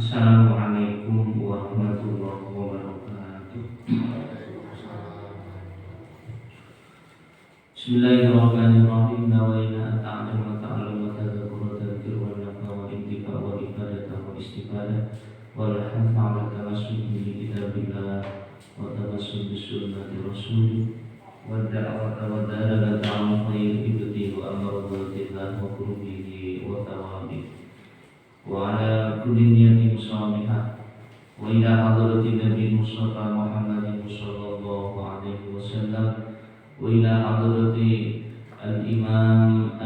Assalamualaikum warahmatullahi wabarakatuh. Bismillahirrahmanirrahim. Nawaina ta'lam wa ta'lam wa tadhakkur wa tadhkir wa nafa wa intifa wa ibadah wa istifadah wa lahan ta'ala tamassuki bi kitabillah wa tamassuki bi sunnati rasulih wa da'wata wa dalala ta'ala khair ibti wa amradulillah wa kurubihi wa tawabih wa ala kulli niyatin salihah wa ila hadratin Nabi Mustafa Muhammadin sallallahu alaihi wasallam wa ila hadrati al-imam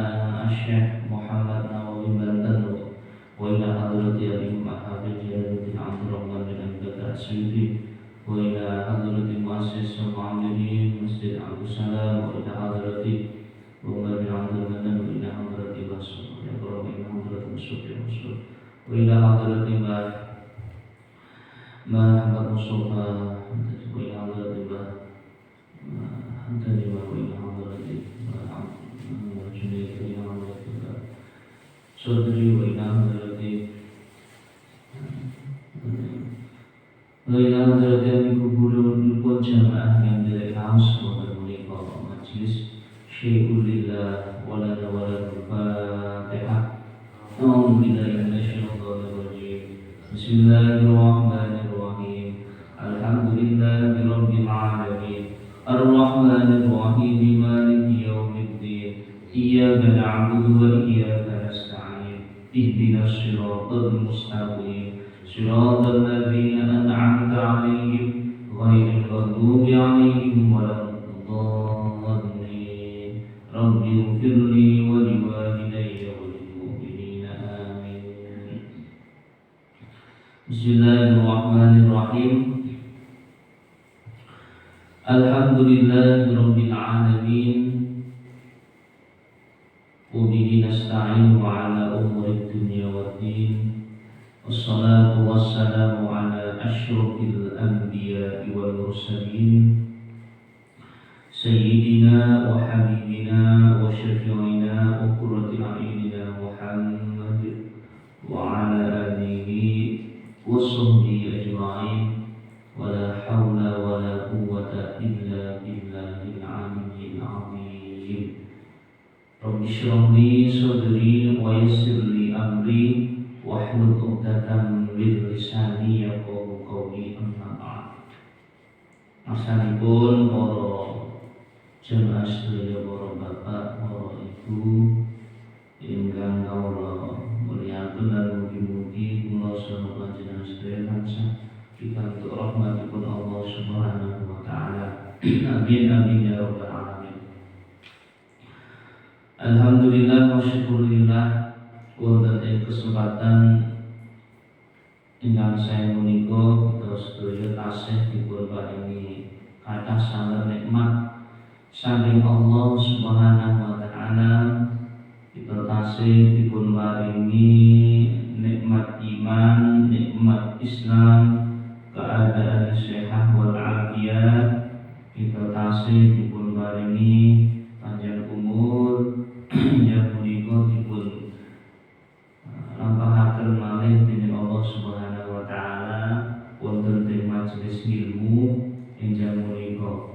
Syekh Muhammad Nawawi Bantan wa ila hadrati al-imam Hafiz Jalaluddin Abdurrahman bin Abdul Asyidi wa ila hadrati muassis al-mu'amirin Masjid Abdul Salam wa ila hadrati Umar bin Abdul Manan wa ila hadrati Rasul wa ila hadrati Rasul wa ila hadrati Muhammad Mustafa wa ila hadrati Hadani wa ila hadrati Junaid wa ila hadrati Sodri wa ila hadrati kubur pun jamaah yang dari kaos memenuhi majlis Syekhul Lillah walana walana Fatihah. A'udzu billahi minasyaitonir rajim. Bismillahirrahmanirrahim. Alhamdulillahi rabbil alamin. Ar-Rahmanir Rahim Maliki yaumiddin. Iyyaka na'budu wa iyyaka nasta'in. Ihdinas siratal mustaqim. Siratal ladzina an'amta 'alaihim ghairil maghdubi 'alaihim waladdallin. Rabbi ighfirli wa liwalidayya wal mu'minina amin. Bismillahirrahmanirrahim. Alhamdulillahi rabbil alamin. Wa bihi nasta'in wa ala umuri dunya waddin. Wassalatu wassalamu ala asyrafil anbiya'i wal mursalin Sayyidina wa habibina wa syafi'ina wa qurrati a'yunina Muhammad wa ala alihi wa sahbihi ajma'in wa la hawla wa la quwwata illa billahil aliyyil azim. Rabbi shrah li sadri wa yassir li amri wahlul 'uqdatam min lisani yafqahu qawli. Amma ba'd. Asalipun para jemaah sedaya, para bapak, para ibu ingkang kawula mulyakaken lan mugi-mugi kula saha panjenengan sedaya tansah pikantuk rahmatipun Allah Subhanahu wa taala. Amin amin ya rabbal alamin. Alhamdulillah wa syukurillah wonten ing kesempatan ingkang saya menika kita sedaya tasih dipun paringi kathah sanget nikmat saking Allah Subhanahu wa taala. Kita tasih dipun paringi nikmat iman, nikmat Islam, keadaan sehat wal afiat. Kita tasih dipun paringi panjang umur yang menika dipun lampahaken malih dening Allah Subhanahu wa taala wonten ing majelis ilmu ingkang menika.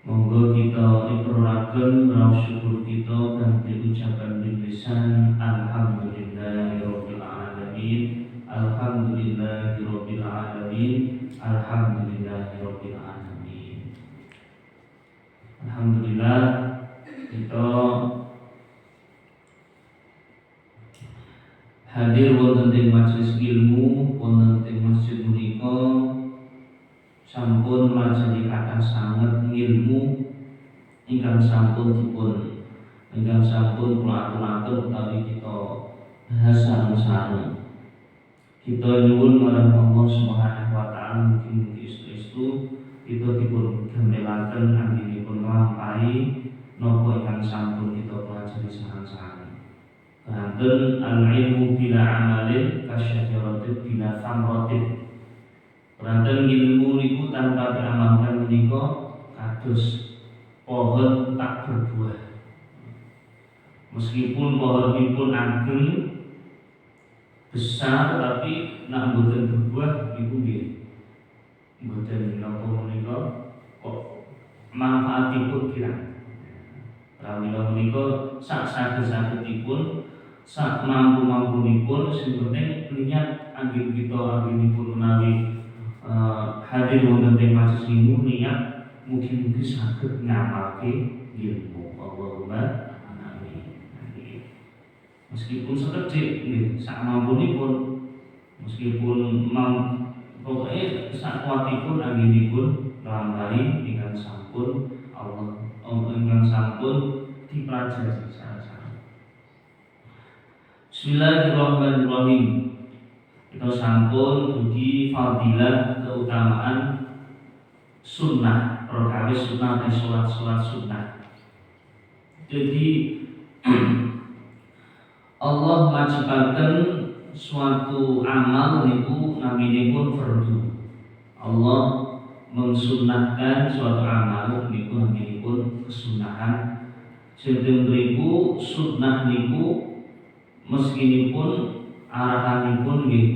Monggo kita iqraraken rasa syukur kita kanthi ucapan bil lisan alhamdulillahirabbil alamin. Alhamdulillahirabbil alamin. Alhamdulillahirabbil alamin. Alhamdulillah kita hadir wonten ing majelis ilmu wonten ing masjid menika sampun mlajari kathah sanget ilmu ingkang sampun kula aturaken utawi kita bahasa-bahasa. Kita nyuwun marang Allah Subhanahu wa taala mugi-mugi estu-estu kita dipun gamelaken anggenipun nglampahi napa ingkang sampun kita pelajari sareng-sareng. Kanten al-ilmu bila amalin kasyajaratin bila thamratin. Kanten ilmu niku tanpa diamalkan menika kados pohon tak berbuah. Meskipun pohonipun ageng besar tapi nak mboten berbuah niku nggih mboten napa menika kok manfaatipun kirang. Pramila menika sak saged-sagedipun sak mampu-mampunipun sing penting niat anggenipun menawi hadir wonten teng majelis niat mugi-mugi saged ngamalke ilmu. Allahumma amin. Meskipun sekedhik nggih sak mampunipun meskipun pokoknya sak kuatipun anggenipun nglampahi ingkang sampun Allah ingkang sampun dipelajari sareng-sareng. Bismillahirrahmanirrahim. Kita sampun dugi fadilah keutamaan sunnah, perkawis sunnah dan sholat sunnah. Jadi Allah wajibaken suatu amal niku naminipun fardu. Allah mensunnahkan suatu amal niku naminipun kesunahan. Sedherek niku sunnah niku meskinipun arahanipun nggih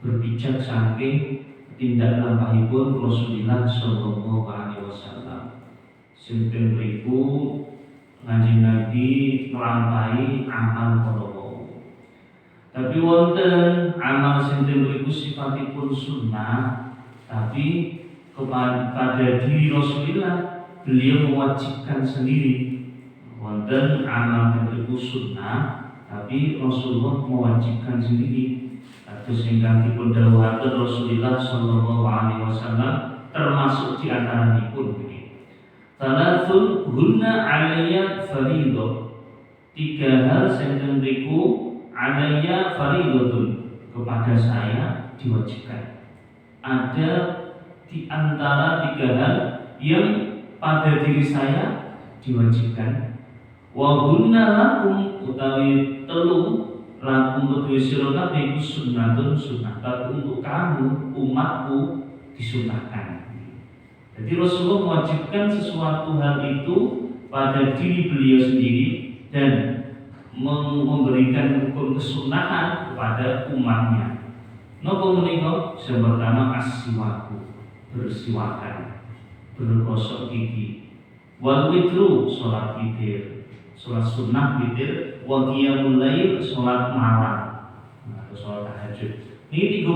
berpijak saking tindak lampahipun Rasulullah sallallahu alaihi wasallam. Sedherek niku Kanjeng Nabi nglampahi amal para. Tapi wonten amal sing niku sifatipun sunnah, tapi kepada diri Rasulullah beliau mewajibkan sendiri. Wonten amal niku sunnah, tapi Rasulullah mewajibkan sendiri. Kados ingkang dipun dawuhaken Rasulullah sallallahu alaihi wasallam termasuk di antaranipun begini. Salatsun hunna alayya fardhu. 3 hal sing niku alayya fardhun kepada saya diwajibkan. Ada di antara 3 hal yang pada diri saya diwajibkan. Wa hunna lakum utawi 3 lakum kedua sira kabeh sunnatun sunnah. Tapi untuk kamu umatku disunahkan. Jadi Rasulullah mewajibkan sesuatu hal itu pada diri beliau sendiri dan memberikan hukum kesunahan kepada umatnya. Napa menika? Yang pertama as-siwaku, bersiwakan, bergosok gigi. Wal witru, salat witir, salat sunnah witir, wa qiyamul lail, salat malam atau salat tahajud. Ini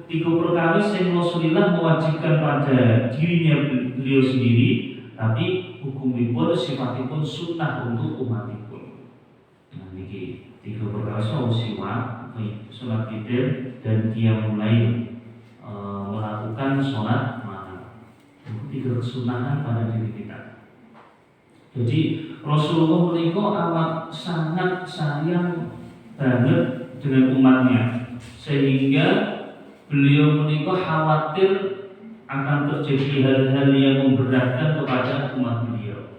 tiga perkawis yang Rasulullah mewajibkan pada dirinya beliau sendiri, tapi hukumipun sifatipun sunnah untuk umatipun. Nah, ini 3 perkawis siwak, salat witir dan qiyamul lail, melakukan salat malam. Itu 3 kesunahan pada diri kita. Jadi Rasulullah menika amat sangat sayang banget dengan umatnya, sehingga beliau menika khawatir akan terjadi hal-hal yang memberatkan kepada umat beliau.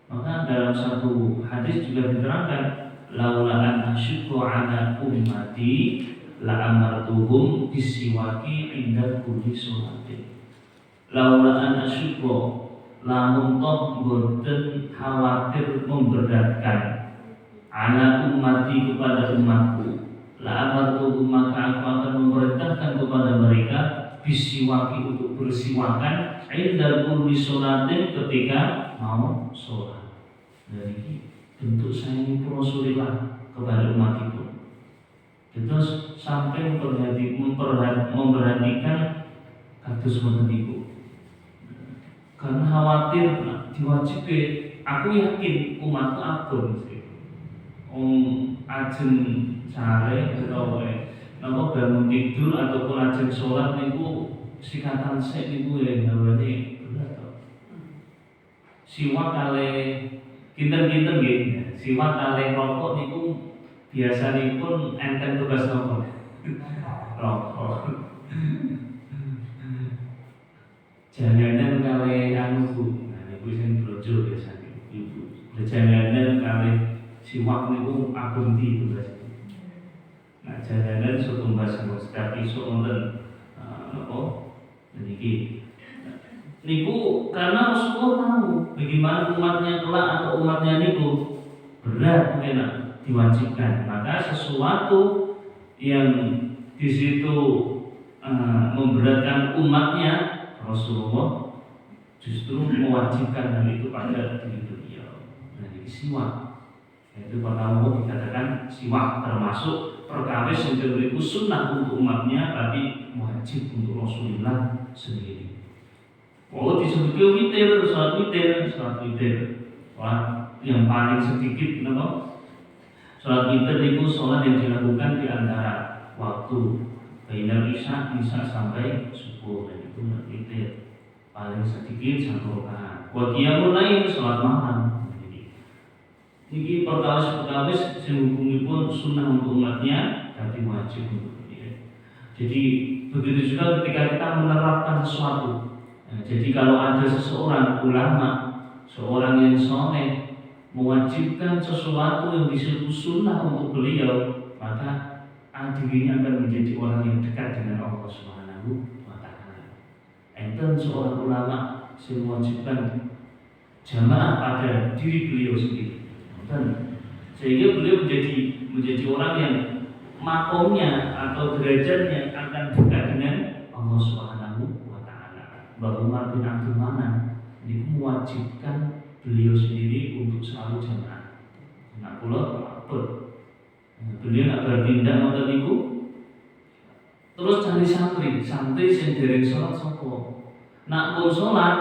Maka dalam satu hadis juga diterangkan, laula an asyqa ala ummati la amartuhum bisiwaki inda kulli sholatin. Laula an asyqa, lamun toh boten khawatir memberatkan ala ummati kepada umatku, la amartuhum maka aku akan memerintahkan kepada mereka bisiwaki untuk bersiwakan inda kulli sholatin ketika mau sholat. Jadi bentuk sayang Rasulullah kepada umat itu. Terus sampai memperhatikan kados ngoten niku. Karena khawatir diwajibkan, aku yakin umatku agung mesti. Ajeng sare utawa napa bangun tidur ataupun ajeng sholat niku sikatan sik niku ya gawane berat to. Siwak kali kinten-kinten nggih. Siwak kali rokok niku biasanipun enten tugas napa? Rokok. Janganan kali anu Bu. Nah niku sing brojo biasane ibu. Janganan kali siwak niku abunti tugas. Nah, janganan setumbas setiap isu wonten napa niki. Niku karena Rasulullah tahu bagaimana umatnya kelak atau umatnya niku berat enak diwajibkan. Maka sesuatu yang di situ memberatkan umatnya, Rasulullah justru mewajibkan hal itu pada diri beliau. Nah, jadi siwak itu pertama dikatakan siwak termasuk perkawis yang diberikan sunnah untuk umatnya, tapi wajib untuk Rasulullah sendiri. Oh, disebutnya witir, sholat witir, sholat yang paling sedikit, kenapa? Sholat witir itu sholat yang dilakukan di antara waktu bainal isya sampai subuh, dan itu witir paling sedikit 1 rakaat. Wa qiyamul lail, sholat malam. Ini perkawis yang hukumipun sunnah untuk umatnya, tapi wajib untuk dia. Jadi begitu juga ketika kita menerapkan sesuatu. Nah, jadi kalau ada seseorang ulama, seorang yang soleh mewajibkan sesuatu yang disebut sunnah untuk beliau, maka dirinya akan menjadi orang yang dekat dengan Allah Subhanahu wa Ta'ala. Enten seorang ulama yang mewajibkan jamaah pada diri beliau sendiri. Sehingga beliau menjadi orang yang makomnya atau derajatnya akan dekat dengan Allah Subhanahu wa Ta'ala. Bahwa Umar bin Abdul Manan ini mewajibkan beliau sendiri untuk selalu jamaah. Nak pula apa? Beliau nak bertindak ngoten niku terus cari santri sing dereng salat sapa. Nak pun salat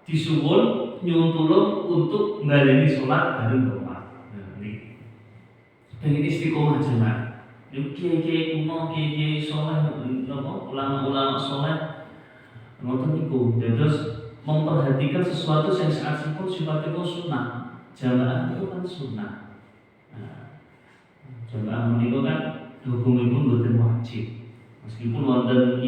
disuwun nyuwun tulung untuk ngaleni salat bareng pengen istiqomah jemaah. Kiai-kiai kuno, kiai-kiai soleh, ulama-ulama soleh, ngoten niku. Terus memperhatikan sesuatu yang saat itu sifatnya sunnah. Jamaah itu kan sunnah. Jamaah menika kan hukumipun boten wajib. Meskipun wonten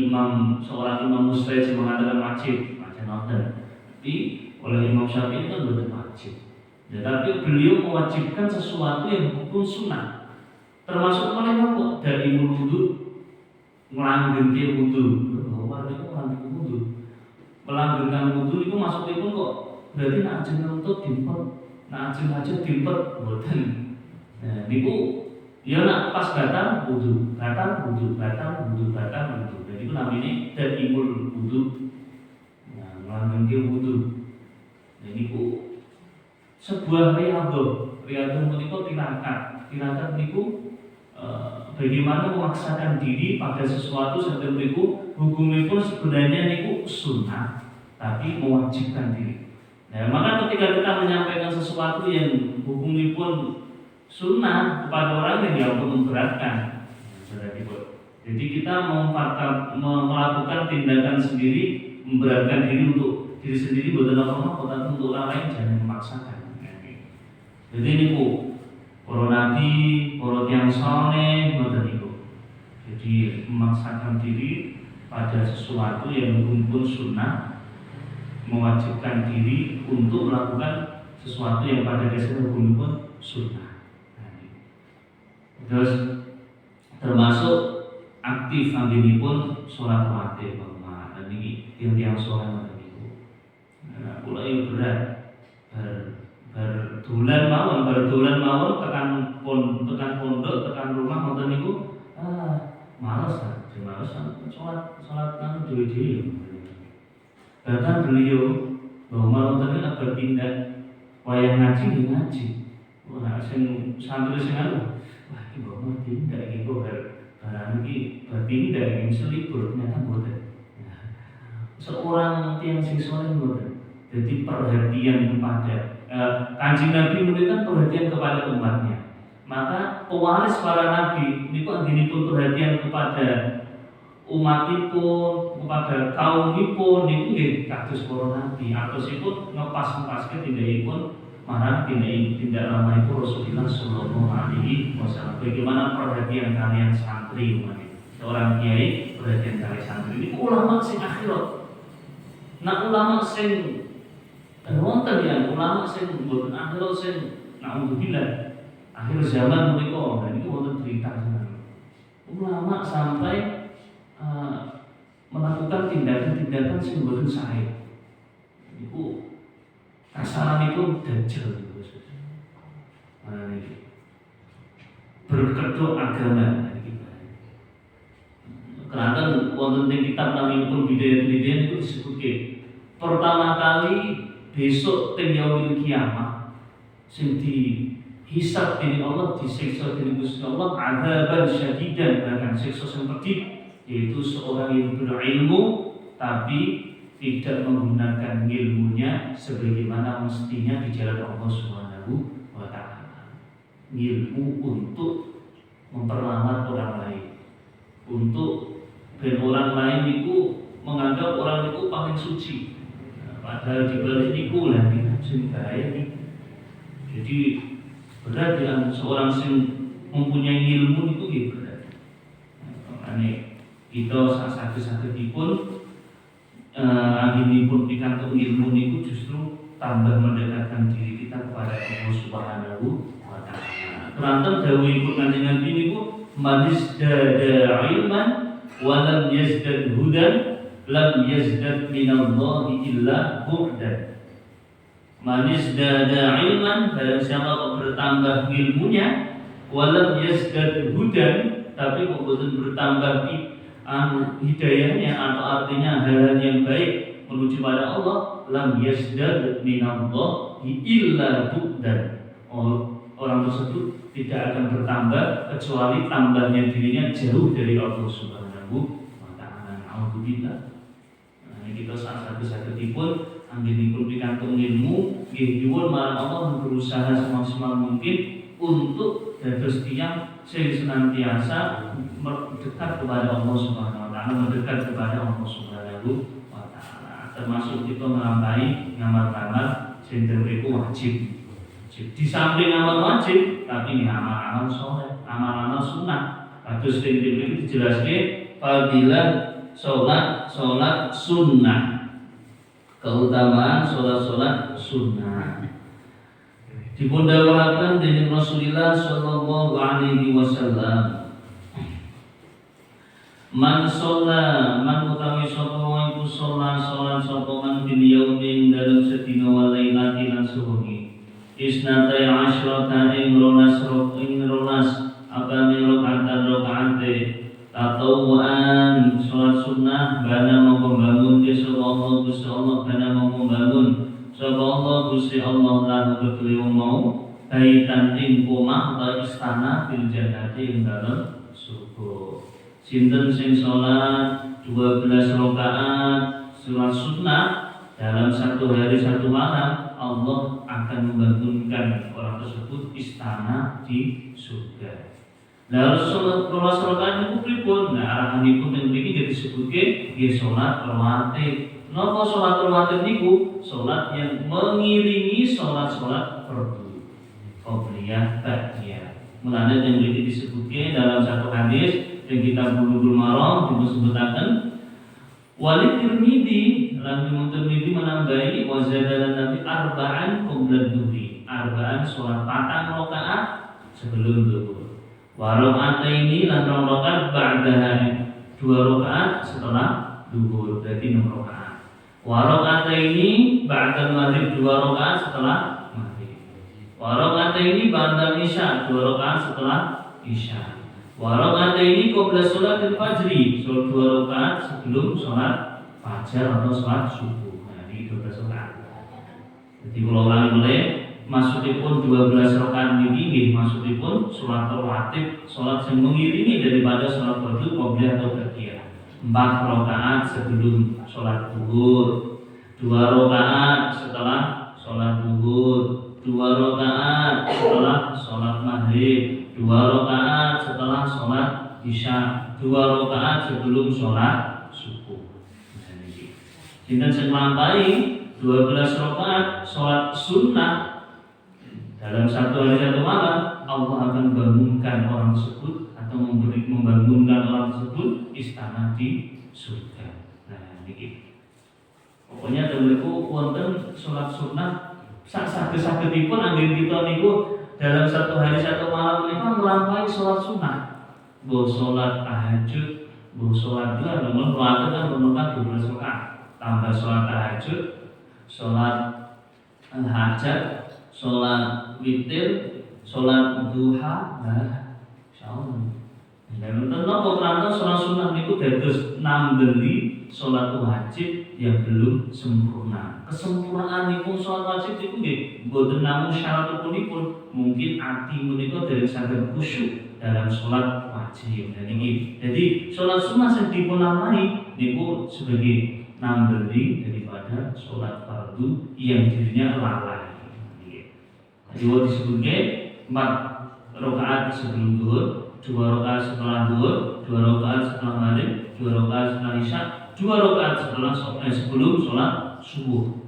seorang imam mustahid yang mengatakan wajib, macam wonten. Tapi oleh Imam Syafi'i itu boten wajib. Ya, tapi beliau mewajibkan sesuatu yang hukum sunnah, termasuk mana kok dari wudhu, melanggengkan wudhu, melanggengkan wudhu itu masuknya pun kok berarti nak ajeng nuntut dimpet, nak ajeng aja dimpet, boten. Nah, niku ya nak pas batal wudhu. Jadi itu namanya taimul wudhu, melanggengkan wudhu. Nah, niku sebuah riyadhah menika tirakat niku bagaimana memaksakan diri pada sesuatu sampai niku hukumipun sebenarnya niku sunnah tapi mewajibkan diri. Nah, maka ketika kita menyampaikan sesuatu yang hukumipun sunnah kepada orang yang memberatkan, jadi kita melakukan tindakan sendiri, memberatkan diri untuk diri sendiri, boten apa-apa, tapi untuk orang lain jangan memaksakan. Jadi niku para nabi, para tiyang saleh ngoten niku. Jadi memaksakan diri pada sesuatu yang hukum sunnah, mewajibkan diri untuk melakukan sesuatu yang pada dasarnya hukum pun sunnah. Terus termasuk aktif anggenipun sholat wajib Bapak. Dan ini tiang-tiang sholat ngoten niku. Mulai berat berdolan mawon tekan pondok tekan rumah ngoten niku males sholat kan dhewe-dhewe. Bahkan beliau bahwa ngoten niku bertindak wayah ngaji. Ora sing santri sing wah iki bawa tindak iki kok barang iki bertindak iki selipur ternyata mboten. Seorang tiang sing saleh mboten. Jadi perhatian kepada Kanjeng Nabi memberikan perhatian kepada umatnya. Maka pewaris para nabi ini kok dinipun perhatian kepada umatipun, kepada kaumipun niku nggih kados para nabi. Atosipun ngepas-ngepaske tindakipun marang tindak ramahipun Rasulullah sallallahu alaihi wasallam. Bagaimana perhatian kalian santri umat ini. Seorang kiai perhatian kalian santri ini ulama sing akhirat. Nah ulama sing wonten ya ulama sing mboten akhir sing naudzubillah akhir zaman menika niku wonten cerita ulama sampai melakukan tindakan-tindakan sing mboten sae niku kasaranipun dajjal niku berkedok agama niki Keranten wonten ing kitab namipun Bidayah itu disebutke pertama kali besok teng yaumil kiamah sing dihisab dening Allah, disiksa dening Gusti Allah adzaban syadidan, bahkan siksa sing pedih, yaitu seorang yang berilmu tapi tidak menggunakan ilmunya sebagaimana mestinya di jalan Allah Subhanahu wa taala. Ilmu untuk memperlamar orang lain, untuk dan orang lain itu menganggap orang itu paling suci, padahal di balik itu lah ini. Jadi berat yang seorang yang mempunyai ilmu itu ya berat. Makanya kita sakit-sakit pun pun pikantuk ilmu itu justru tambah mendekatkan diri kita kepada Allah Subhanahu wa taala. Keranten dawuhipun Kanjeng Nabi niku manis dada ilman walam yazdad hudan lam yazdad minallahi illa bu'dan. Manis dada ilman, dan siapa bertambah ilmunya, walam yazdad hudan, tapi kemudian bertambah hidayahnya atau artinya hal-hal yang baik menuju pada Allah, lam yazdad minallahi illa bu'dan. Orang tersebut tidak akan bertambah kecuali tambahnya dirinya jauh dari Allah Subhanahu wa ta'ala. Alhamdulillah. Nah, kita sakit-sakitipun anggenipun pikantuk ilmu, nggih nyuwun marang Allah berusaha semaksimal mungkin untuk dados tiyang sing senantiasa mendekat kepada Allah Subhanahu wa ta'ala, mendekat kepada Allah Subhanahu wa ta'ala. Termasuk kita nglampahi ngamal-ngamal sing terpeku wajib. Di samping amal wajib, tapi ini amal-amal soleh, amal-amal sunnah. Kados sing iki dijelaske fadilah sholat sunnah, keutamaan sholat sunnah. Dipun dawuhaken dening Rasulullah sallallahu alaihi wasallam, man utawi sapa wong iku sholat sapa man bil yaumin dalam sedina wa lailati lan suwengi isnatai asyrata ing rolas apa rakaatan rakaate tatawuan sholat sunnah bana membangun Gusti Allah bana membangun sapa Allah Gusti Allah lan kedue mau kaitan ing omah utawa istana bil jannati ing dalem surga. Sinten sing sholat 12 rakaat sholat sunnah dalam satu hari satu malam, Allah akan membangunkan orang tersebut istana di surga. Nah, sholat rakaat niku pripun? Nah, arahanipun ing mriki disebutke nggih sholat rawatib. Napa sholat rawatib niku? Sholat yang mengiringi sholat-sholat fardu. Qobliyah, ba'diyah. Mulane ing mriki disebutke dalam satu hadis yang kita Bulughul Maram disebutaken Walid Tirmidzi lan Tirmidzi menambahi wa zadalan Nabi arba'an qabla dhuhri. Arba'an sholat 4 rakaat sebelum zuhur. Wa raka'ataini lan rakaat ba'daha 2 rakaat setelah zuhur, berarti 6 rakaat. Wa raka'ataini ba'da maghrib 2 rakaat setelah maghrib. Wa raka'ataini ba'da isya 2 rakaat setelah isya. Wa raka'ataini qabla sholatil fajri, 2 rakaat sebelum sholat fajar atau sholat subuh. Nah, ini 12 rakaat. Jadi kalau ulangi boleh, maksudipun 12 rakaat niki nggih maksudipun sholat rawatib, sholat yang mengiringi daripada sholat fardu qobliyah atau ba'diyah. 4 rakaat sebelum sholat zuhur, 2 rakaat setelah sholat zuhur, 2 rakaat setelah sholat maghrib, 2 rakaat setelah sholat isya, 2 rakaat sebelum sholat subuh. Sinten sing nglampahi 12 rakaat sholat sunnah dalam satu hari satu malam, Allah akan bangunkan orang tersebut atau membangunkan orang tersebut istana di surga. Nah, ini pokoknya dahulu wonten sholat sunnah saged-sagedipun anggen kita niku dalam satu hari satu malam niku nglampahi sholat sunnah. Mbok sholat tahajud, mbok sholat dua, namun sholat kan merupakan 12 rakaat. Tambah sholat tahajud, sholat hajat, sholat witir, sholat duha, nah, insyaallah. Dan tentu karena sholat sunnah itu dados nambeli sholat wajib yang belum sempurna. Kesempurnaan itu sholat wajib itu nggih boten namung syarat pun mungkin ati menika dereng saged khusyuk dalam sholat wajib. Dan ini jadi sholat sunnah sing dipunamai niku sebagai nambeli daripada sholat fardu yang dirinya lalai. Jadi disebutnya 4 rakaat sebelum zuhur, 2 rakaat setelah zuhur, 2 rakaat setelah maghrib, 2 rakaat setelah isya, 2 rakaat sebelum sholat subuh.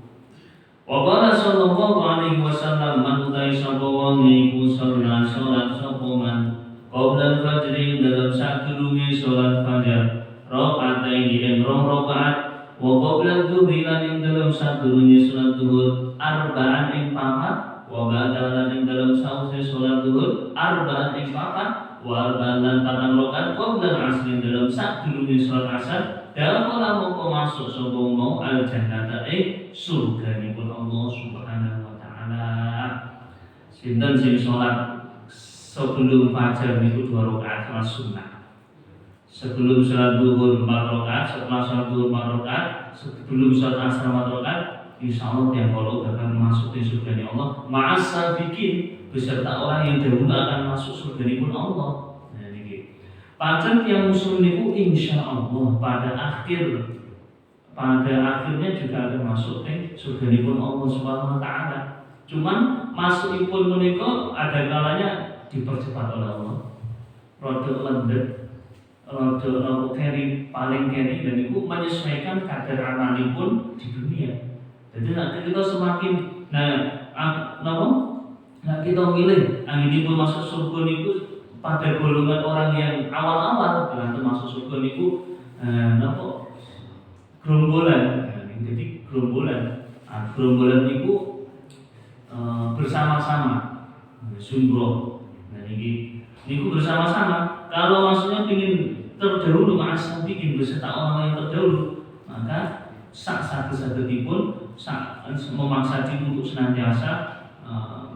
Wa qala sallallahu alaihi wasallam man utai sapa wong iku sholat sapa man qabla al-fajr dalam sadurunge sholat fajar rakaataini ing 2 rakaat wa qabla adzuhri lan dalam sadurunge sholat zuhur arba'an ing 4 wa ba'da ing dalam sause sholat zuhur arba'an ing 4 wa arba'an lan 4 rakaat qabla al-'asr dalam sadurunge sholat asar dalam moko masuk sapa mau al-jannata surga nipun Allah Subhanahu wa taala. Sinten sing sholat sebelum fajar niku 2 rakaat salat sunnah. Sebelum sholat zuhur 4 rakaat, setelah sholat zuhur 4 rakaat, sebelum sholat asar 4 rakaat, insyaallah tiang kalau akan masuk di surga Allah. Ma'asa bikin beserta orang yang dahulu akan masuk surga nipun Allah. Nah niki. Pancen tiang muslim niku insyaallah pada akhirnya juga akan masuk ke surga nipun Allah Subhanahu wa taala. Cuman masukipun menika ada kalanya dipercepat oleh Allah. Rodok lendek, rodok keri paling keri dan itu menyesuaikan kadar amalipun di dunia. Jadi nanti kita semakin kita milih anginipun masuk surga niku pada golongan orang yang awal-awal dengan masuk surga niku gerombolan. Jadi gerombolan niku bersama-sama sumbro. Nah niku bersama-sama. Kalau maksudnya ingin terdahulu masa bikin beserta orang yang terdahulu, maka satu-satupun memaksa diri untuk senantiasa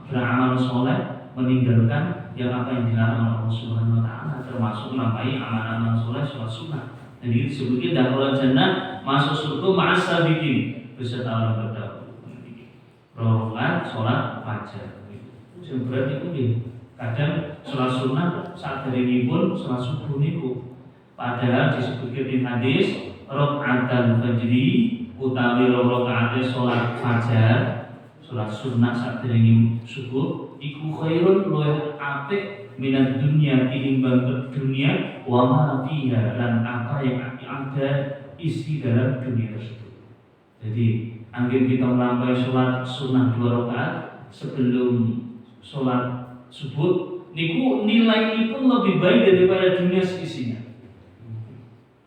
beramal soleh, meninggalkan yang apa yang dilarang oleh Allah Subhanahu wa taala, termasuk melampai amal-amal soleh sholat sunnah. Jadi disebutkan dakhulul jannah masuk surga ma'as bikin beserta orang terdahulu. Rokat sholat fajar. Sing berarti itu kadang sholat sunnah saat hari ini pun sholat subuh niku. Padahal disebutkan di hadis rakaatan fajri utawi rakaat sholat fajar, sholat sunnah saat hari ini subuh iku khairun luwih apik minat dunia tinimbang dunia wa ma fiha dan apa yang ada isi dalam dunia tersebut. Jadi angin kita melampaui sholat sunnah 2 rakaat sebelum sholat subuh niku nilai ini pun lebih baik daripada dunia seisinya.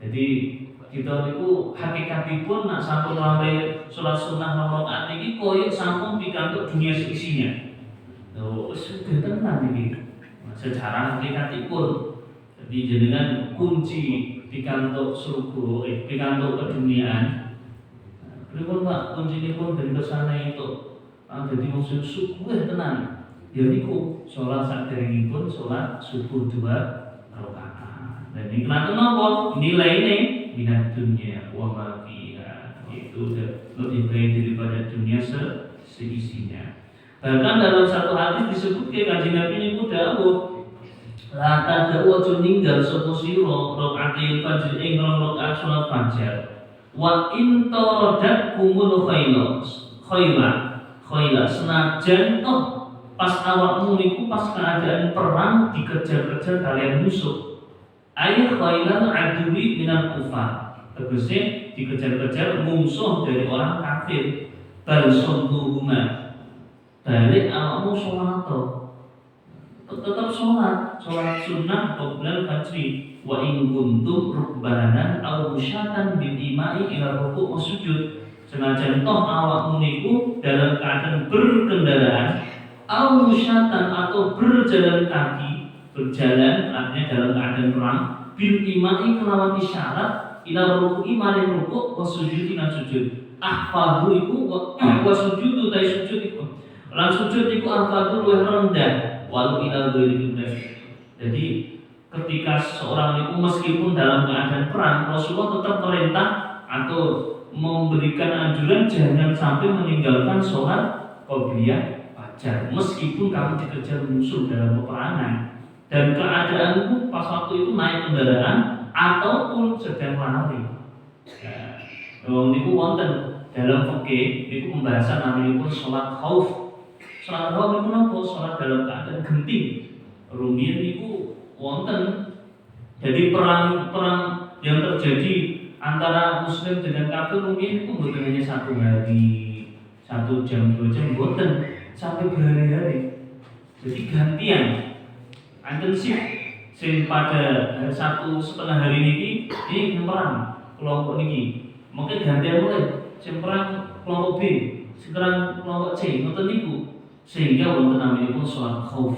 Jadi kita niku hakikatipun nak sampun melampaui sholat sunnah 2 rakaat niki koyo sampun pikantuk dunia seisinya. Sudah tenang ini secara hakikatipun. Jadi jenengan kunci pikantuk surga, pikantuk keduniaan. Pripun Pak kuncinipun dari kesana itu? Jadi maksud subuh tenang. Ya niku sholat saderengipun sholat subuh 2 rakaat. Dan ini kenapa? Nilai ini minat dunia wa ma fiha. Itu lebih baik daripada dunia seisinya. Bahkan dalam satu hadis disebutkan kanjeng Nabi niku dawuh la tad'u aja ninggal sapa sira rakaatil fajr ing rakaat salat fajar wa in taradat kumul khayla senajan toh pas awakmu niku pas keadaan perang dikejar-kejar kalian musuh ay khaylan adwi minal kufar tegese dikejar-kejar musuh dari orang kafir bal sunduhuma balik awakmu sholat tetap sholat sunnah qoblal fajri wa in kuntum rukbanan aw musyatan bil imai ila ruku' sujud senajan toh awakmu niku dalam keadaan berkendaraan aw musyatan atau berjalan kaki berjalan artinya dalam keadaan perang bil imai kelawan isyarat ila ruku'i maring ruku' wa sujud ila sujud ahfadhu iku wa sujudu ta sujud iku lan sujud iku ahfadhu luwih rendah walau ila ghairi qiblah. Jadi ketika seseorang itu meskipun dalam keadaan perang, Rasulullah tetap perintah atau memberikan anjuran jangan sampai meninggalkan sholat qobliyah fajar meskipun kamu dikejar musuh dalam peperangan dan keadaanmu pas waktu itu naik kendaraan ataupun sedang lari. Niku wonten dalam fikih niku pembahasan namanya sholat khauf. Sholat khauf niku napa? Sholat dalam keadaan genting. Rumiyin niku wonten. Jadi perang yang terjadi antara muslim dengan kafir mungkin itu bukan hanya 1 hari, 1 jam, 2 jam, bukan sampai berhari-hari. Jadi gantian, intensif. Sing pada 1,5 hari ini perang kelompok niki. Mungkin gantian mulai, sing perang kelompok B, sekarang kelompok C, ngoten niku. Sehingga wonten naminipun sholat khauf.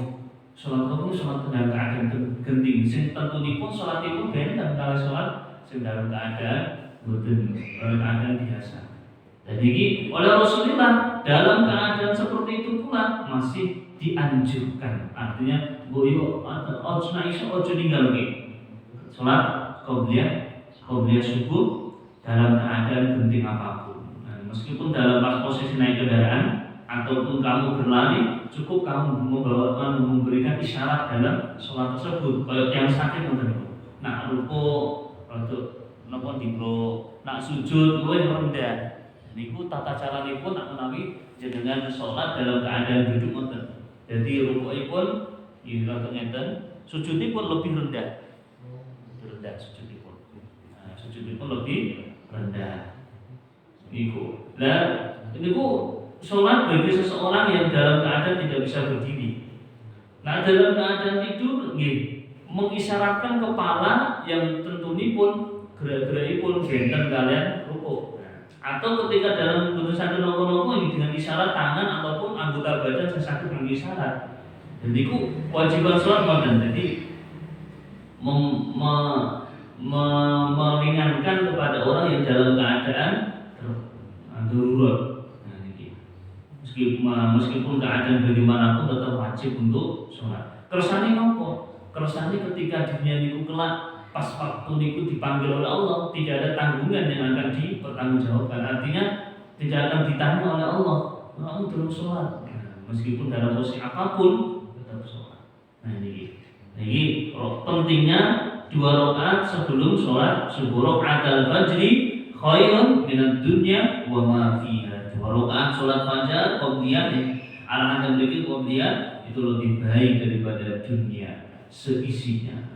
Sholat khauf itu sholat dalam keadaan genting. Sing tentunipun sholatipun benten kali sholat dalam keadaan biasa. Jadi oleh Rasulullah dalam keadaan seperti itu pula masih dianjurkan. Artinya boyo atau ojo tinggal ke sholat qobliyah subuh dalam keadaan genting apapun. Nah, meskipun dalam pas posisi naik kendaraan ataupun kamu berlari, cukup kamu memberikan isyarat dalam sholat tersebut. Kalau yang sakit mungkin, nak ruko untuk napa dipro nak sujud luwih rendah niku tata caranipun nak menawi jenengan salat dalam keadaan duduk ngoten. Jadi rukukipun nggih rada ngeten, sujudipun lebih rendah. Rendah sujudipun. Nah, sujudipun lebih rendah. Niku. Nah, niku salat bagi seseorang yang dalam keadaan tidak bisa berdiri. Nah, dalam keadaan tidur nggih mengisyaratkan kepala yang tentunipun gerak-gerakipun benten kalian rukuk. Atau ketika dalam bentuk sakit nopo-nopo dengan isyarat tangan ataupun anggota badan sesakit dengan isyarat. Jadi itu kewajiban sholat modern. Jadi meringankan kepada orang yang dalam keadaan darurat. Meskipun keadaan bagaimanapun tetap wajib untuk sholat. Kersane nopo? Kersane ketika dunia niku kelak pas waktu niku dipanggil oleh Allah, tidak ada tanggungan yang akan dipertanggungjawabkan. Artinya tidak akan ditanya oleh Allah, kamu belum sholat. Meskipun dalam posisi apapun tetap sholat. Nah ini pentingnya 2 rakaat sebelum sholat subuh. Rakaatul fajri khairun minad dunya wa ma fiha. 2 rakaat sholat fajar qobliyah al-adhan dzikir qobliyah itu lebih baik daripada dunia seisinya.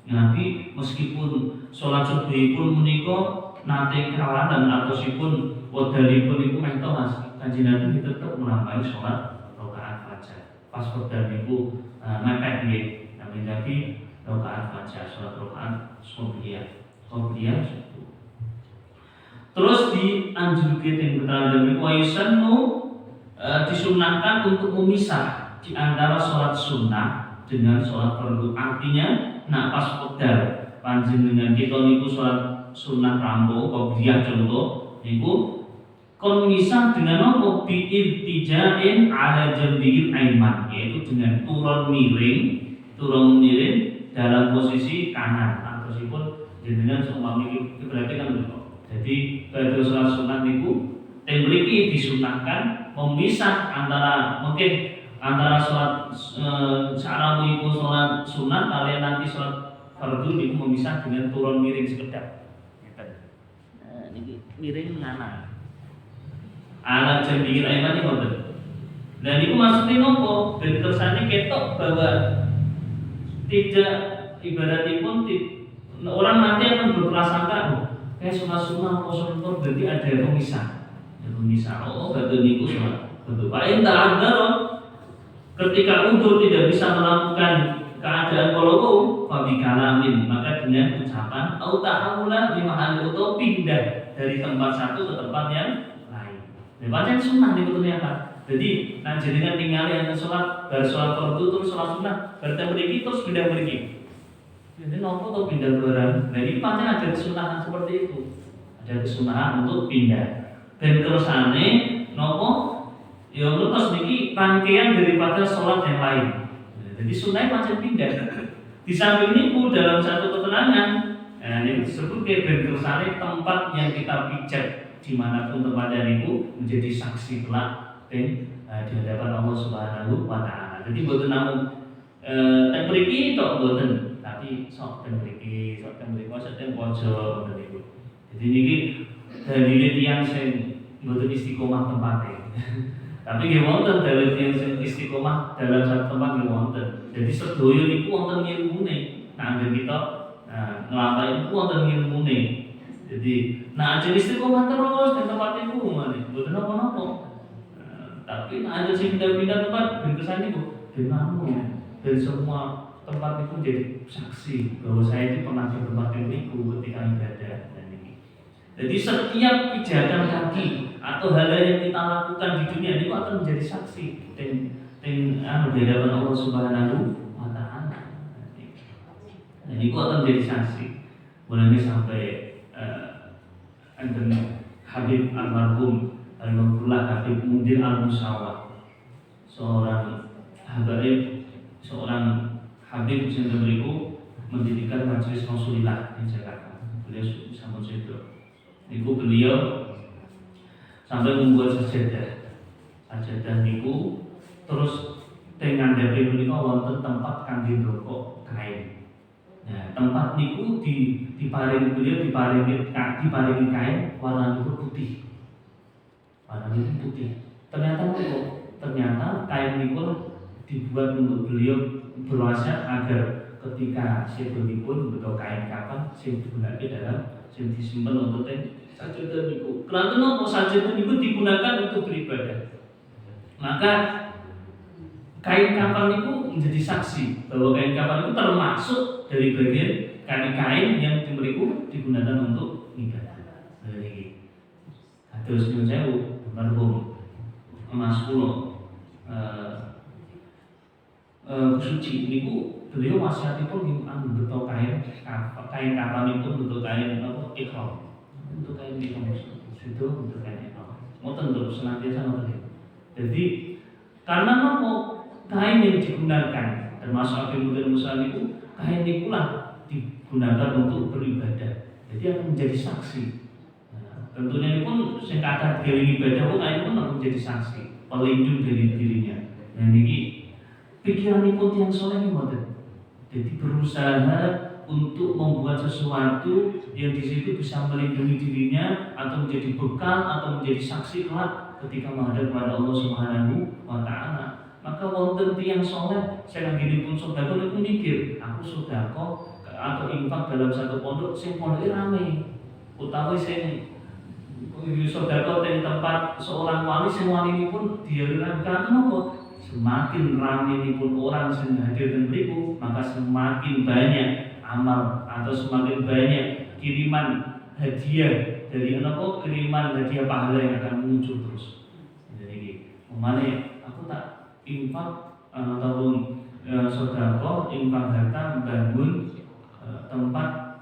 Nabi meskipun sholat subuh pun menika nate kawanan atosipun wedalipun iku mentos Kanjeng Nabi tetap menambahi sholat rakaat fajar. Pas wedal niku mepet nggih Nabi rakaat fajar, sholat rakaat subuhiyah subuh. Terus dianjurkan yang bertanda wa yusannu disunahkan untuk memisah di antara sholat sunnah dengan sholat fardu. Artinya nak pas pedal panjenengan kita niku sholat sunnah rambo qobliyah contoh niku kon misah dengan apa bi iltijain ala jambil aiman, yaitu dengan turun miring dalam posisi kanan atosipun jenengan seumpami iki berarti kan jadi pada sholat sunnah niku teng mriki disunahkan memisah antara sholat sa'aramu sholat sunat kalian nanti sholat fardu niku memisah dengan turun miring sekedap. Niki miring ngana. Ala jambil aiman iki ngoten. Dan niku maksudnya nopo? Ben kersane ketok bahwa tidak ibaratipun orang nanti akan berprasangka sholat sunnah atau sholat fardu berarti ada pemisah. Oh, betul niku sholat. Betul. Pak Indah Andaro ketika untuk tidak bisa melakukan keadaan koloko fabi kalamin, maka dengan ucapan au ta'awula bi mahali atau pindah dari tempat satu ke tempat yang lain. Nah, pancen sunnah niku ternyata. Jadi nek jenengan ningali yang salat bar salat fardu terus salat sunnah, berarti mriki terus pindah mriki. Jadi nopo to pindah barang. Nah, ini pancen ada kesunahan seperti itu. Ada kesunahan untuk pindah. Dan kersane nopo ya terus niki rangkaian daripada sholat yang lain. Jadi sunnah pancen pindah. Di samping niku dalam satu keterangan yang disebut ben kersane tempat yang kita pijat dimanapun tempatnya niku menjadi saksi kelak di hadapan Allah Subhanahu wa taala. Jadi boten namung teng mriki tok boten, tapi sok teng mriki, sok teng mriki, sok teng pojok ngoten niku. Jadi niki dalile tiyang sing boten istiqomah tempatnya. Tapi nggih wonten dalil tiyang sing istiqomah dalam satu tempat nggih wonten. Jadi sedaya niku wonten ilmune. Nah, anggere kita nglampahi niku wonten ilmune. Jadi nah aja istiqomah terus di tempat niku mane, boten napa-napa. Tapi ada sing pindah-pindah tempat ben kesan niku ben namun dari semua tempat itu jadi saksi bahwa saya itu pernah di tempat niku ketika ibadah dan ini. Jadi setiap pijakan kaki atau hal yang kita lakukan di dunia itu akan menjadi saksi di hadapan Allah Subhanahu wa taala. Dan itu akan menjadi saksi. Mulai sampai Habib almarhum Al-Maghfurlah Habib Mundir Al-Musawwah, seorang Habib yang beriku mendirikan Majelis Rasulillah di Jakarta. Beliau sampun sedo. Niku beliau sampai membuat sajadah niku terus dengan dari menika wonten tempat kangge ndoko kain. Nah, tempat niku diparingi kain warna putih. Warna putih. Ternyata kain niku dibuat untuk beliau berwasiat agar ketika sedonipun betul kain kapan sing digunakan dalam sing disimpan untuk sajadah niku. Karena napa sajadah niku digunakan untuk beribadah. Maka kain kapan niku menjadi saksi bahwa kain kapan itu termasuk dari bagian kain yang dimeriku digunakan untuk ibadah. Jadi terus nyuwun sewu almarhum Mas Kulo suci niku beliau wasiatipun beto kain kapan itu beto kain ikhram. Untuk kain ikhram itu untuk kain ikhram. Ngoten terus senantiasa ngoten. Jadi karena nopo kain yang digunakan termasuk Habib Mundir Musa niku kain niku lah digunakan untuk beribadah. Jadi akan menjadi saksi. Nah, tentunya ini pun sing kata diri ibadah pun kain pun akan menjadi saksi, pelindung dari dirinya. Nah niki pikiran pun yang soleh ini modern. Jadi berusaha untuk membuat sesuatu yang di situ bisa melindungi dirinya atau menjadi bekal atau menjadi saksi kelak ketika menghadap kepada Allah Subhanahu wa taala. Maka wonten tiyang soleh saya gini pun sedekah niku mikir, aku sedekah atau infak dalam satu pondok sing pondoke rame. Utawi sing sedekah teng tempat seorang wali sing wali pun diarani apa? Semakin ramai pun orang yang hadir dan beriku, maka semakin banyak amal atau semakin banyak kiriman hadiah dari kiriman hadiah pahala yang akan muncul terus. Jadi, kemana aku tak infak ataupun sedekah infak harta bangun tempat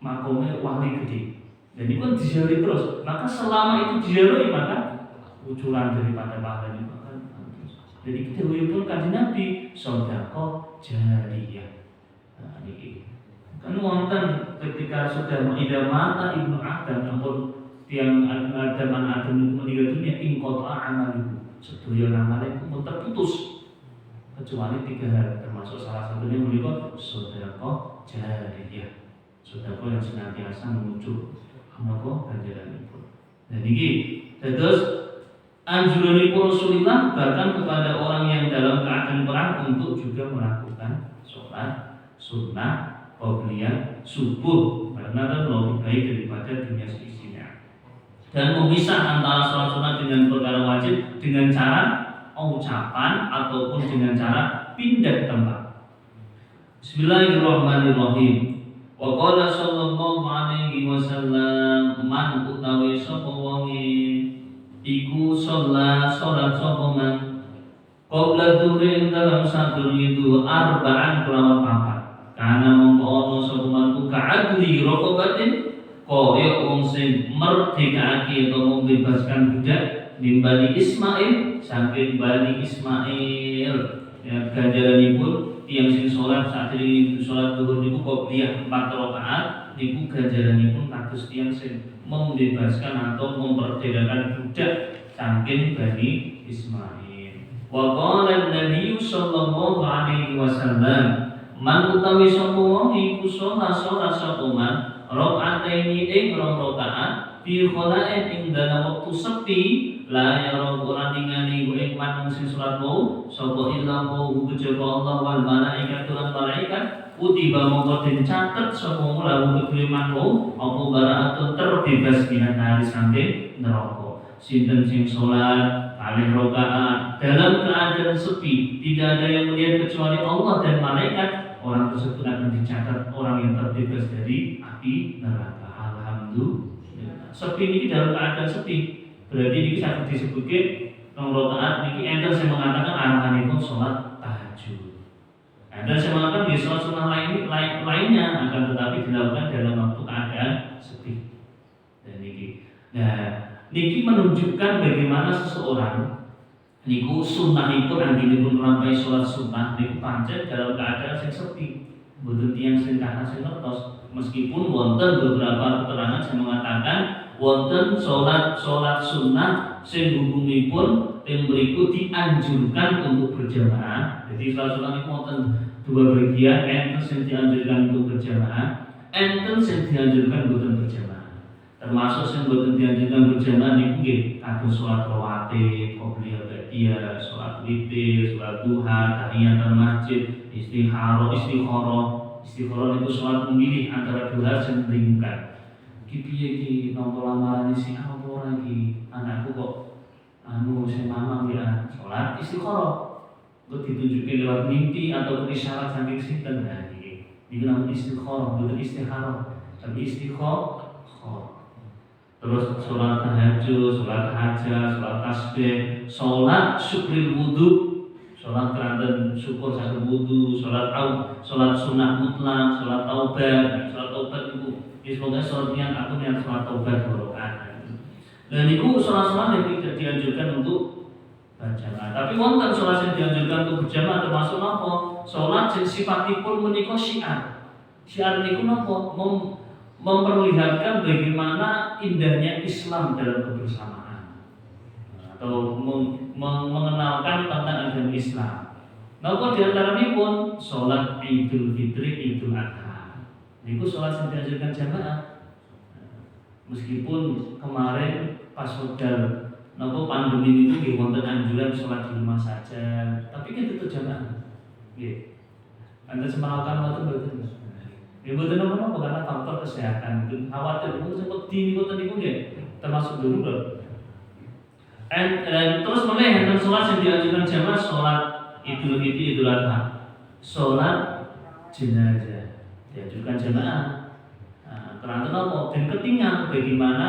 makomnya wali gede. Jadi pun diziarahi terus. Maka selama itu diziarahi maka ucuran daripada pahala itu. Jadi kita pun kanjeng Nabi sedekah jariyah. Nah niki. Kan wonten ketika sudah ida mata Ibnu Adam ampun tiang Adam meninggal dunia ingkota amaluhu. Sedaya amale pun terputus kecuali 3 hal termasuk salah satunya menika sedekah jariyah. Sedekah yang senantiasa muncul menapa ganjaranipun. Nah niki terus anjuranipun Rasulullah bahkan kepada orang yang dalam keadaan perang untuk juga melakukan sholat sunnah qobliyah subuh karena kan lebih baik daripada dunia seisinya. Dan memisah antara sholat sunnah dengan perkara wajib dengan cara ucapan ataupun dengan cara pindah tempat. Bismillahirrahmanirrahim. Wa qala sallallahu alaihi wasallam man utawi sapa wonge iku sholat sapa man qabla dhuhri dalam sadur itu arba'an kelawan papat karena mongko ana sapa man ku ka'adli raqabatin kaya wong sing merdekake atau membebaskan budak Bani Ismail saking Bani Ismail ya ganjaranipun tiyang sing salat sakjroning salat zuhur niku qobliyah 4 rakaat niku ganjaranipun kados tiyang sing membebaskan atau memperdekakan budak saking Bani Ismail. Wa qala an-nabiy sallallahu alaihi wasallam man utawi sapa wong iku salat sapa man rakaataini ing rong rakaat fi khala'in ing dalam wektu sepi la yara ora ningali ing man sing salat mau sapa illa mau kejaba Allah wal malaikat lan malaikat kutiba mongko den catet sapa lawu kedue manuk apa baraatun terbebas binatari saking neraka. Sinten sing salat kalih rakaat dalam keadaan sepi, tidak ada yang melihat kecuali Allah dan malaikat, orang tersebut akan dicatat orang yang terbebas dari api neraka. Alhamdulillah. Sepi ini dalam keadaan sepi, berarti ini sangat disebutkan rong rakaat niki enten sing mengatakan arahanipun salat tahajud. Dan saya mengatakan di sholat sunnah lainnya akan tetapi dilakukan dalam waktu keadaan sepi. Dan niki menunjukkan bagaimana seseorang niku sunnahipun anggenipun nglampahi sholat sunnah niku pancen dalam keadaan sing sepi. Mboten tiyang sing kathah sing ngertos. Meskipun wonten beberapa keterangan yang mengatakan wonten sholat sunnah sing hukumipun yang berikut dianjurkan untuk berjamaah. Jadi sholat sunnah niku wonten dua bagian, enten yang dianjurkan untuk berjamaah, enten yang dianjurkan bukan berjamaah. Termasuk yang bukan dianjurkan berjamaah niku nggih kados salat rawatib, qobliyah ba'diyah, salat witir, salat duha, tahiyatul masjid, istikharah niku salat memilih antara dua sing membingungkan. Iki piye iki nampa lamaran sing apa ora iki? Anakku kok sing mamang ya salat istikharah. Itu ditunjukkan lewat mimpi atau isyarat saking sinten. Nah ini namanya istikharah, bukan istikharah, tapi istikharah. Terus sholat tahajud, sholat hajat, sholat tasbih, sholat syukril wudu, sholat keranten syukur saking wudu, sholat sunnah mutlak, sholat taubat. Sholat taubat itu semoga sholat niat aku niat sholat taubat rakaat. Dan itu sholat yang tidak dianjurkan untuk berjamaah. Tapi wonten sholat yang dianjurkan untuk berjamaah termasuk apa? Sholat yang sifatipun menika syiar. Syiar niku napa? Memperlihatkan bagaimana indahnya Islam dalam kebersamaan atau mengenalkan tentang agama Islam. Napa diantaranipun sholat Idul Fitri, Idul Adha. Niku sholat yang dianjurkan jamaah. Meskipun kemarin pas wedal napa pandemi itu nggih wonten anjuran sholat di rumah saja, tapi kan tetap jamaah. Nggih. Anda semalakan waktu mboten. Ya mboten napa-napa karena faktor kesehatan itu khawatir sempat di mboten niku nggih termasuk darurat. Terus meneh enten sholat yang dianjurkan jamaah sholat Idul Fitri, Idul Adha. Sholat jenazah dianjurkan jamaah. Karena apa? Dan ketinggalan bagaimana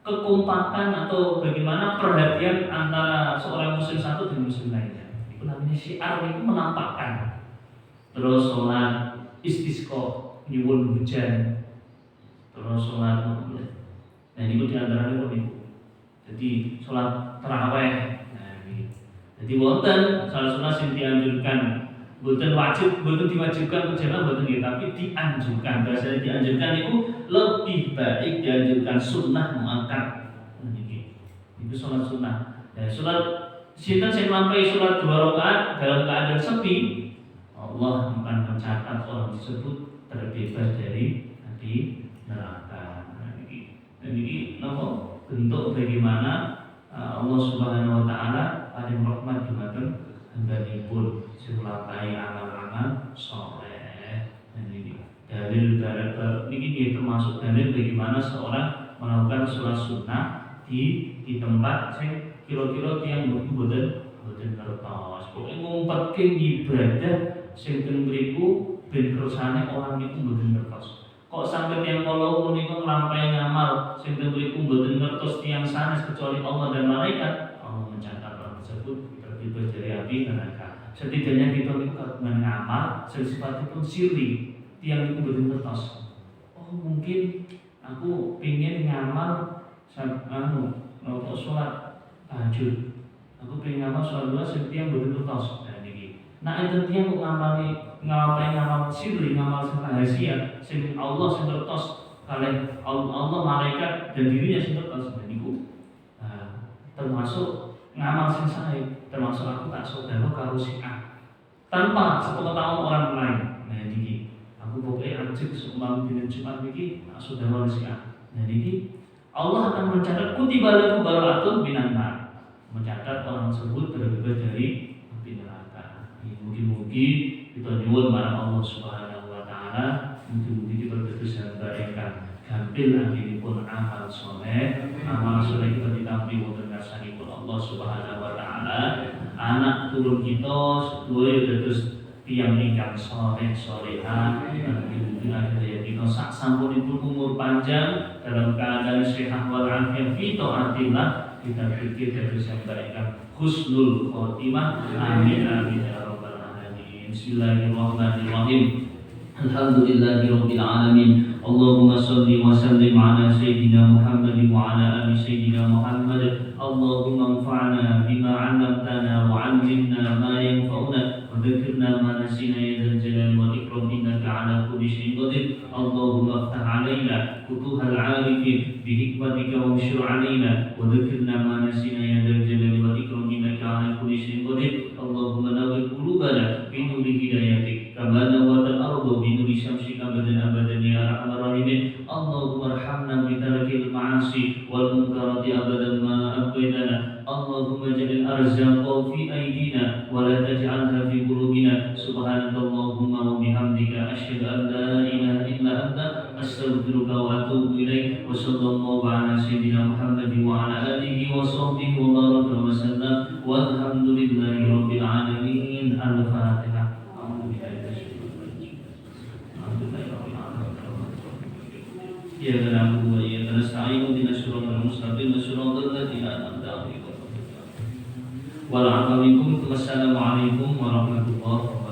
kekompakan atau bagaimana perhatian antara seorang muslim satu dengan muslim lainnya. Itu namanya syiar, itu menampakkan. Terus sholat istisqa, nyuwun hujan. Terus sholat nah ini diantaranya itu. Jadi sholat tarawih. Nah ini. Jadi wonten salah sunnah yang dianjurkan, bukan wajib, bukan diwajibkan berjamaah, bukan gitu, tapi dianjurkan. Bahasanya dianjurkan itu lebih baik dianjurkan sunnah muakkad. Itu sholat sunnah. Sholat sinten sing lampahi sholat 2 rakaat dalam keadaan sepi, Allah akan mencatat orang tersebut terbebas dari api neraka. Dan ini napa bentuk bagaimana Allah Subhanahu wa taala paling rahmat dumateng hamba-Nyipun sing nglampahi amal-amal saleh. Dan ini dalil ini termasuk dalil bagaimana seorang melakukan sholat sunnah di tempat sing kira-kira tiyang mboten kertos. Pokoke ngumpetke ibadah sing teng mriku ben kersane orang itu mboten kertos. Kok sampai tiyang kala menika nglampahi ngamal sing teng mriku mboten kertos tiyang sanes kecuali Allah dan malaikat, Allah mencatat orang tersebut terbebas dari api neraka. Setidaknya kita niku kagungan ngamal sing sifatipun sirri, tiyang niku mboten kertos. Oh mungkin aku pengin ngamal sholat tahajud. Aku pengen ngamal sholat dua setiap mboten kertos. Nah niki Nah itu dia ngamal sirri, ngamal rahasia, sing Allah sing ngertos kalih Allah malaikat dan dirinya sing ngertos niku. Nah, termasuk ngamal sing sae, termasuk aku tak saudara karo si A tanpa sepengetahuan orang lain. Nah niki aku pokoknya anjing seumpama dina Jumat niki tak saudara si A. Nah niki Allah akan mencatat kutiba lakum bara'atun minan nar, mencatat orang tersebut terbebas dari api neraka. Mugi-mugi kita nyuwun marang Allah Subhanahu wa taala, mugi-mugi kita terus barengkan gampil akhiripun amal soleh, amal soleh kita ditampi wonten ngarsanipun Allah Subhanahu wa taala. Anak turun kita duwe terus tiang ingkang soleh soleha, mugi-mugi akhirnya kita sak sampunipun umur panjang dalam keadaan sehat walafiat fi taatillah, kita pikir terus barengkan husnul khotimah. Amin amin ya rabbal alamin. Bismillahirrahmanirrahim. Alhamdulillahirabbil alamin. Allahumma shalli wa sallim ala sayyidina Muhammad wa ala ali sayyidina Muhammad. Allahumma anfa'na bima 'allamtana wa 'allimna ma yanfa'una wa dhakkirna ma nasina ya dzal jalali wal ikram innaka 'ala kulli syai'in qadir. Allahumma iftah 'alaina futuhal 'arifin bi hikmatika wa anshur 'alaina wa dhakkirna ma nasina ya dzal jalali wal ikram innaka 'ala kulli syai'in qadir. Allahumma nawwir qulubana bi nuri hidayatik kama nawwatal ardu bi nuri syamsika abadan abadan ya arhamar rahimin. Allahumma arhamna bi tarkil ma'asi wal munkarati abadan ma abqaitana. Allahumma ij'al arzaqa fi aydina wa la taj'alha fi qulubina. Subhanakallahumma wa bihamdika asyhadu an la ilaha illa anta astaghfiruka wa atubu ilaik. Wa sallallahu ala sayyidina Muhammad wa ala alihi wa sahbihi wa baraka wa sallam. Walhamdulillahi rabbil alamin. Al-Fatihah. Ya na'budu wa iyyaka nasta'in ihdinas siratal mustaqim siratal ladzina an'amta 'alaihim. Wassalamualaikum warahmatullahi wabarakatuh.